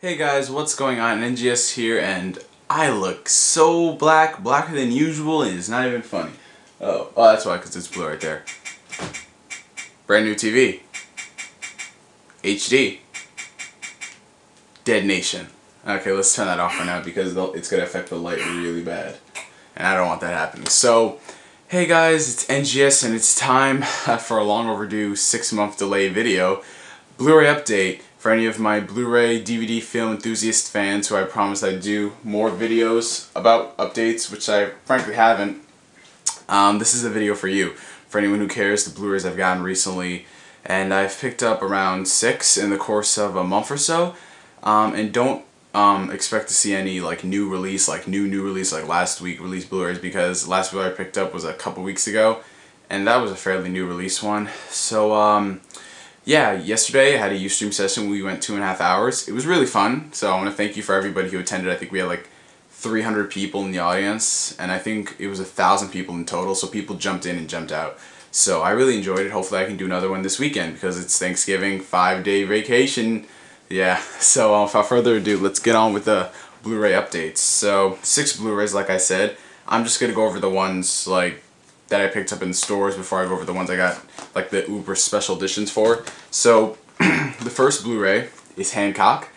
Hey guys, what's going on? NGS here, and I look so blacker than usual, and it's not even funny. Oh, that's why, because it's blue right there. Brand new TV. HD. Dead Nation. Okay, let's turn that off for now because it's going to affect the light really bad. And I don't want that happening. So, hey guys, it's NGS, and it's time for a long overdue 6-month delay video. Blu-ray update. For any of my Blu-ray, DVD, film enthusiast fans who I promised I'd do more videos about updates, which I frankly haven't, this is a video for you. For anyone who cares, the Blu-rays I've gotten recently, and I've picked up around 6 in the course of a month or so, and don't expect to see any like new release, like new release, like last week released Blu-rays, because last Blu-ray I picked up was a couple weeks ago, and that was a fairly new release one. So, yeah, yesterday I had a Ustream session. We went 2.5 hours. It was really fun, so I want to thank you for everybody who attended. I think we had like 300 people in the audience, and I think it was 1,000 people in total, so people jumped in and jumped out. So I really enjoyed it. Hopefully I can do another one this weekend because it's Thanksgiving, 5-day vacation. Yeah, so without further ado, let's get on with the Blu-ray updates. So 6 Blu-rays, like I said. I'm just going to go over the ones like that I picked up in stores before I go over the ones I got like the Uber special editions for. So the first Blu-ray is Hancock,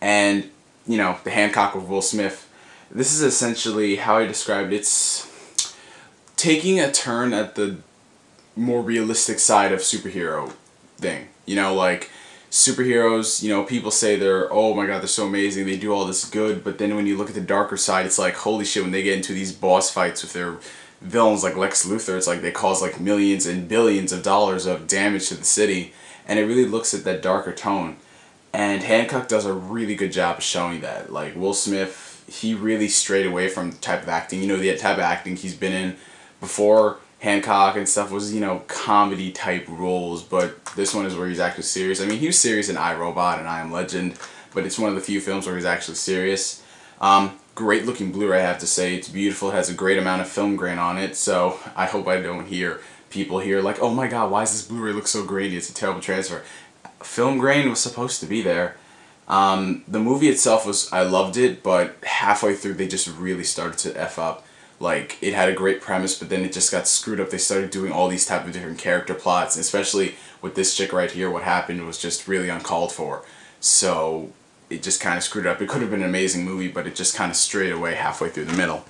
and you know, the Hancock with Will Smith. This is essentially how I described it. It's taking a turn at the more realistic side of superhero thing. You know, like superheroes, you know, people say they're, oh my god, they're so amazing, they do all this good, but then when you look at the darker side, it's like, holy shit, when they get into these boss fights with their villains like Lex Luthor, it's like they cause like millions and billions of dollars of damage to the city, and it really looks at that darker tone. And Hancock does a really good job of showing that. Like Will Smith, he really strayed away from the type of acting, you know, the type of acting he's been in before. Hancock and stuff was, you know, comedy type roles, but this one is where he's actually serious. I mean, he was serious in I, Robot and I Am Legend, but it's one of the few films where he's actually serious. Great looking Blu-ray, I have to say. It's beautiful, it has a great amount of film grain on it, so I hope I don't hear people here like, oh my god, why does this Blu-ray look so grainy? It's a terrible transfer. Film grain was supposed to be there. The movie itself was, I loved it, but halfway through they just really started to F up. Like, it had a great premise, but then it just got screwed up. They started doing all these type of different character plots, and especially with this chick right here, what happened was just really uncalled for. So it just kind of screwed up. It could have been an amazing movie, but it just kind of strayed away halfway through the middle.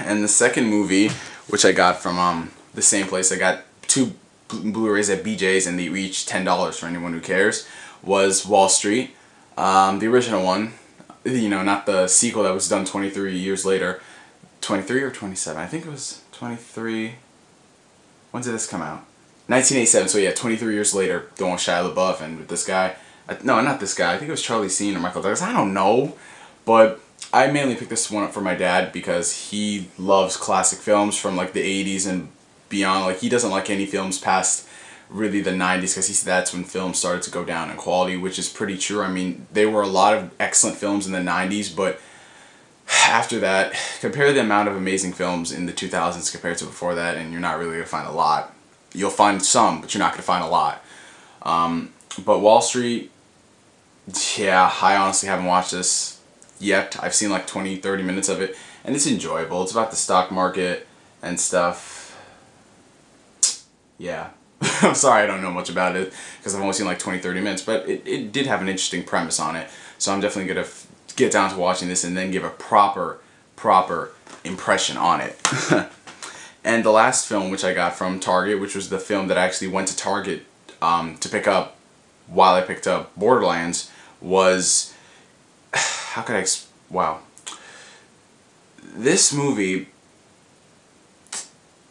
And the second movie, which I got from the same place, I got 2 Blu-rays at BJ's, and they each $10 for anyone who cares, was Wall Street. The original one, you know, not the sequel that was done 23 years later. 23 or 27? I think it was 23. When did this come out? 1987, so yeah, 23 years later, the one with Shia LaBeouf and with this guy. No, not this guy. I think it was Charlie Sheen or Michael Douglas. I don't know. But I mainly picked this one up for my dad because he loves classic films from like the 80s and beyond. Like, he doesn't like any films past really the 90s because he said that's when films started to go down in quality, which is pretty true. I mean, there were a lot of excellent films in the 90s, but after that, compare the amount of amazing films in the 2000s compared to before that, and you're not really going to find a lot. You'll find some, but you're not going to find a lot. But Wall Street, yeah, I honestly haven't watched this yet. I've seen like 20-30 minutes of it, and it's enjoyable. It's about the stock market and stuff. Yeah. I'm sorry I don't know much about it because I've only seen like 20-30 minutes, but it did have an interesting premise on it, so I'm definitely going to get down to watching this and then give a proper impression on it. And the last film, which I got from Target, which was the film that I actually went to Target to pick up while I picked up Borderlands, was, how could I, wow. This movie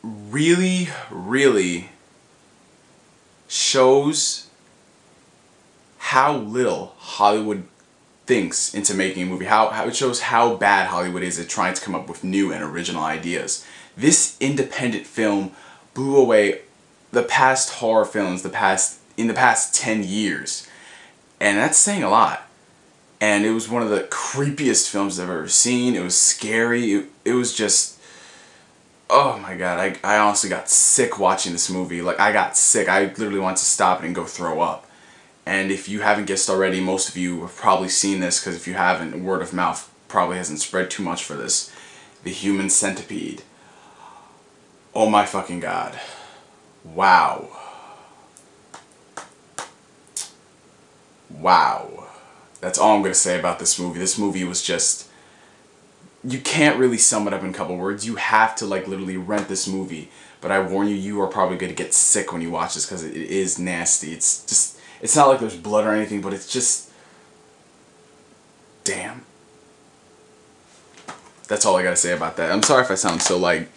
really shows how little Hollywood thinks into making a movie, how it shows how bad Hollywood is at trying to come up with new and original ideas. This independent film blew away the past horror films in the past 10 years. And that's saying a lot. And it was one of the creepiest films I've ever seen. It was scary. It was just, oh my god, I honestly got sick watching this movie. Like, I got sick. I literally wanted to stop it and go throw up. And if you haven't guessed already, most of you have probably seen this, because if you haven't, word of mouth probably hasn't spread too much for this. The Human Centipede. Oh my fucking god. Wow. Wow. That's all I'm going to say about this movie. This movie was just... You can't really sum it up in a couple words. You have to, like, literally rent this movie. But I warn you, you are probably going to get sick when you watch this, because it is nasty. It's just... It's not like there's blood or anything, but it's just... Damn. That's all I gotta say about that. I'm sorry if I sound so, like,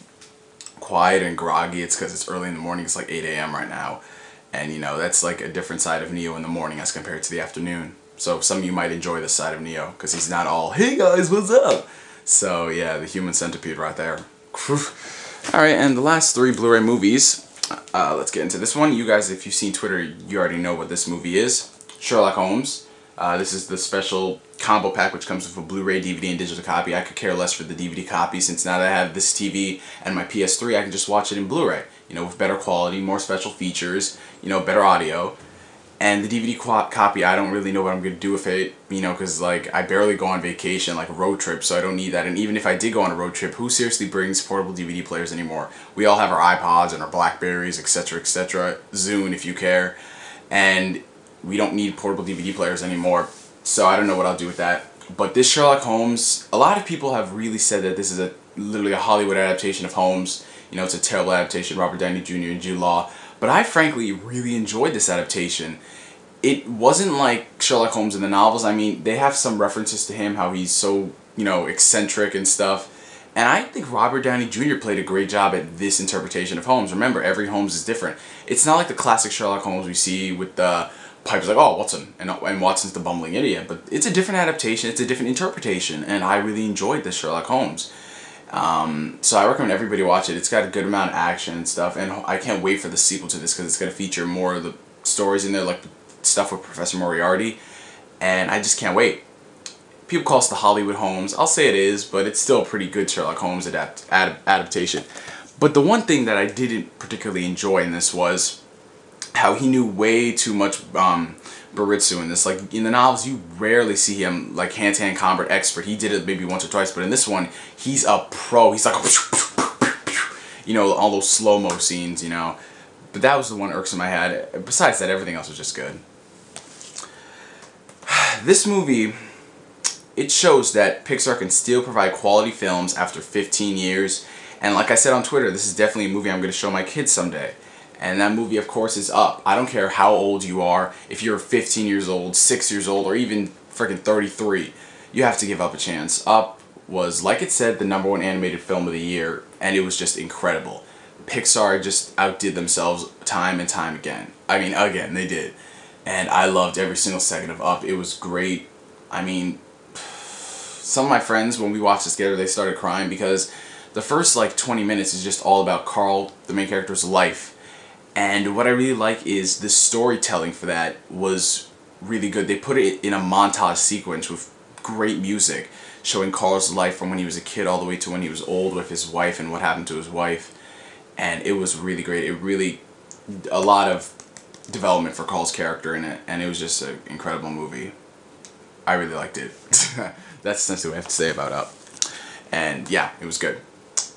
quiet and groggy. It's because it's early in the morning. It's like 8 a.m. right now. And, you know, that's like a different side of Neo in the morning as compared to the afternoon. So some of you might enjoy this side of Neo, because he's not all, hey guys, what's up? So, yeah, the Human Centipede right there. Alright, and the last 3 Blu-ray movies. Let's get into this one. You guys, if you've seen Twitter, you already know what this movie is. Sherlock Holmes. This is the special combo pack which comes with a Blu-ray, DVD, and digital copy. I could care less for the DVD copy, since now that I have this TV and my PS3, I can just watch it in Blu-ray. You know, with better quality, more special features, you know, better audio. And the DVD copy, I don't really know what I'm going to do with it, you know, because, like, I barely go on vacation, like a road trip, so I don't need that. And even if I did go on a road trip, who seriously brings portable DVD players anymore? We all have our iPods and our Blackberries, etc., etc., Zune if you care, and we don't need portable DVD players anymore, so I don't know what I'll do with that. But this Sherlock Holmes, a lot of people have really said that this is literally a Hollywood adaptation of Holmes. You know, it's a terrible adaptation, Robert Downey Jr. and Jude Law. But I frankly really enjoyed this adaptation. It wasn't like Sherlock Holmes in the novels. I mean, they have some references to him, how he's so, you know, eccentric and stuff. And I think Robert Downey Jr. played a great job at this interpretation of Holmes. Remember, every Holmes is different. It's not like the classic Sherlock Holmes we see with the Piper's like, oh, Watson, and Watson's the bumbling idiot. But it's a different adaptation, it's a different interpretation, and I really enjoyed this Sherlock Holmes. So I recommend everybody watch it. It's got a good amount of action and stuff, and I can't wait for the sequel to this, because it's going to feature more of the stories in there, like stuff with Professor Moriarty, and I just can't wait. People call this the Hollywood Holmes. I'll say it is, but it's still a pretty good Sherlock Holmes adaptation. But the one thing that I didn't particularly enjoy in this was how he knew way too much Baritsu in this. Like, in the novels, you rarely see him, like, hand-to-hand combat expert. He did it maybe once or twice, but in this one, he's a pro. He's like, you know, all those slow-mo scenes, you know. But that was the one irksome I had. Besides that, everything else was just good. This movie, it shows that Pixar can still provide quality films after 15 years. And like I said on Twitter, this is definitely a movie I'm going to show my kids someday. And that movie, of course, is Up. I don't care how old you are. If you're 15 years old, 6 years old, or even freaking 33, you have to give Up a chance. Up was, like it said, the #1 animated film of the year, and it was just incredible. Pixar just outdid themselves time and time again. I mean, again, they did. And I loved every single second of Up. It was great. I mean, some of my friends, when we watched this together, they started crying, because the first, like, 20 minutes is just all about Carl, the main character's life. And what I really like is the storytelling for that was really good. They put it in a montage sequence with great music, showing Carl's life from when he was a kid all the way to when he was old with his wife and what happened to his wife. And it was really great. It really, a lot of development for Carl's character in it, and it was just an incredible movie. I really liked it. That's essentially what I have to say about Up. And yeah, it was good.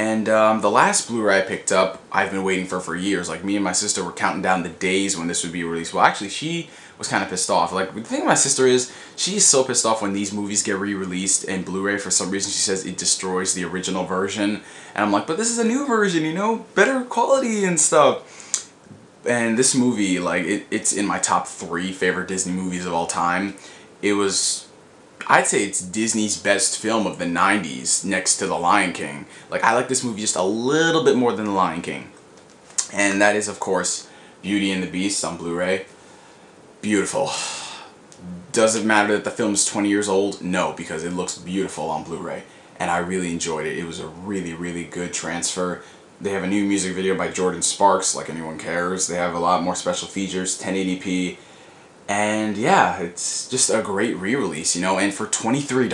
And the last Blu-ray I picked up, I've been waiting for years. Like, me and my sister were counting down the days when this would be released. Well, actually, she was kind of pissed off. Like, the thing with my sister is, she's so pissed off when these movies get re-released in Blu-ray. For some reason, she says it destroys the original version. And I'm like, but this is a new version, you know? Better quality and stuff. And this movie, like, it's in my top 3 favorite Disney movies of all time. It was... I'd say it's Disney's best film of the 90s, next to The Lion King. Like, I like this movie just a little bit more than The Lion King. And that is, of course, Beauty and the Beast on Blu-ray. Beautiful. Does it matter that the film is 20 years old? No, because it looks beautiful on Blu-ray. And I really enjoyed it. It was a really, really good transfer. They have a new music video by Jordan Sparks, like anyone cares. They have a lot more special features, 1080p. And yeah, it's just a great re-release, you know, and for $23,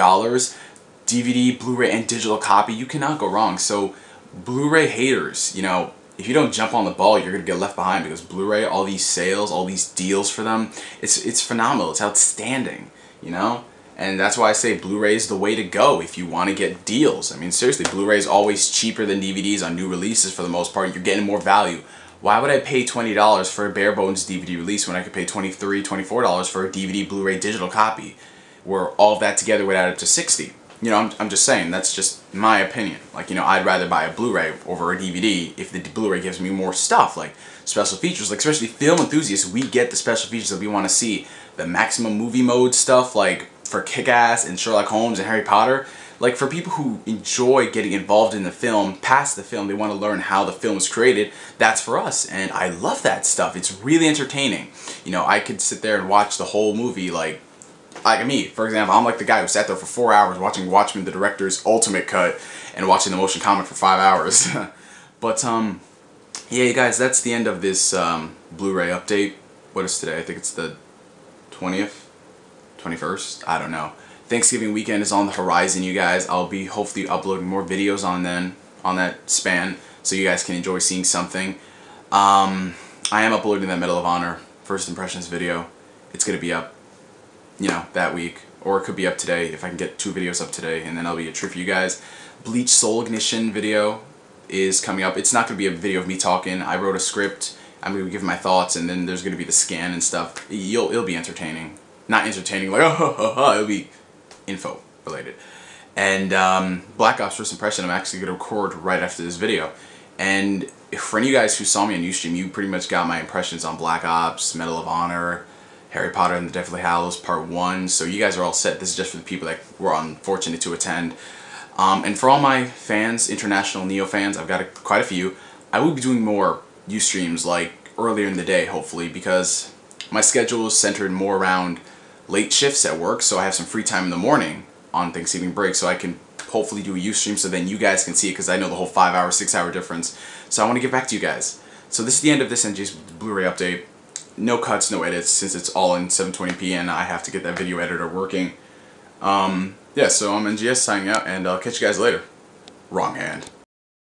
DVD, Blu-ray, and digital copy, you cannot go wrong. So, Blu-ray haters, you know, if you don't jump on the ball, you're gonna get left behind, because Blu-ray, all these sales, all these deals for them, it's phenomenal. It's outstanding, you know. And that's why I say Blu-ray is the way to go if you want to get deals. I mean, seriously, Blu-ray is always cheaper than DVDs on new releases for the most part. You're getting more value. Why would I pay $20 for a bare bones DVD release when I could pay $23, $24 for a DVD Blu-ray digital copy, where all of that together would add up to $60? You know, I'm just saying, that's just my opinion. Like, you know, I'd rather buy a Blu-ray over a DVD if the Blu-ray gives me more stuff, like special features. Like, especially film enthusiasts, we get the special features that we want to see. The maximum movie mode stuff, like for Kick-Ass and Sherlock Holmes and Harry Potter. Like, for people who enjoy getting involved in the film, past the film, they want to learn how the film was created, that's for us. And I love that stuff. It's really entertaining. You know, I could sit there and watch the whole movie, like me, for example. I'm like the guy who sat there for 4 hours watching Watchmen, the director's ultimate cut, and watching the motion comic for 5 hours. But, yeah, you guys, that's the end of this Blu-ray update. What is today? I think it's the 20th? 21st? I don't know. Thanksgiving weekend is on the horizon, you guys. I'll be hopefully uploading more videos on that span, so you guys can enjoy seeing something. I am uploading that Medal of Honor first impressions video. It's gonna be up, you know, that week, or it could be up today if I can get 2 videos up today, and then that'll be a treat for you guys. Bleach Soul Ignition video is coming up. It's not gonna be a video of me talking. I wrote a script. I'm gonna be giving my thoughts, and then there's gonna be the scan and stuff. It'll be entertaining. Not entertaining like it'll be info related. And Black Ops First Impression, I'm actually going to record right after this video. And for any of you guys who saw me on Ustream, you pretty much got my impressions on Black Ops, Medal of Honor, Harry Potter and the Deathly Hallows Part 1. So you guys are all set. This is just for the people that were unfortunate to attend. And for all my fans, international Neo fans, I've got quite a few. I will be doing more Ustreams like earlier in the day, hopefully, because my schedule is centered more around late shifts at work, so I have some free time in the morning on Thanksgiving break, so I can hopefully do a Ustream so then you guys can see it, because I know the whole 5-hour, 6-hour difference. So I want to get back to you guys. So this is the end of this NGS Blu-ray update. No cuts, no edits, since it's all in 720p and I have to get that video editor working. Yeah, so I'm NGS signing out, and I'll catch you guys later. Wrong hand.